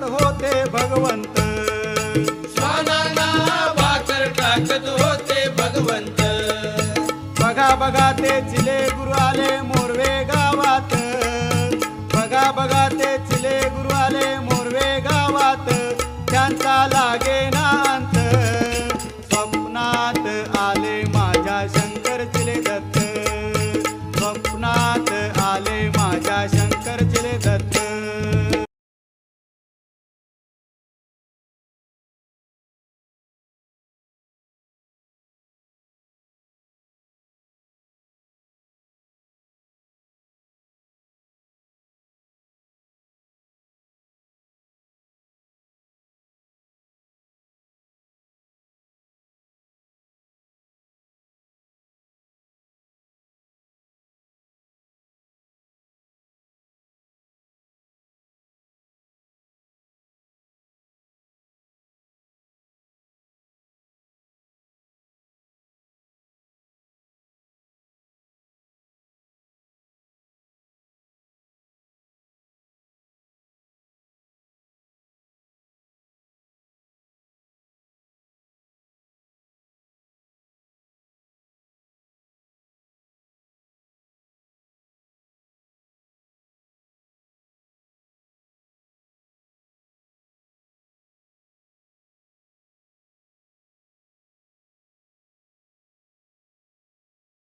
होते भगवंत, श्वानांना भाकर टाकत होते भगवंत. बघा बघा ते चिले गुरु आले मोरवे गावात, बघा बघा ते चिले गुरु आले मोरवे गावात, त्यांचा लागे ना अंत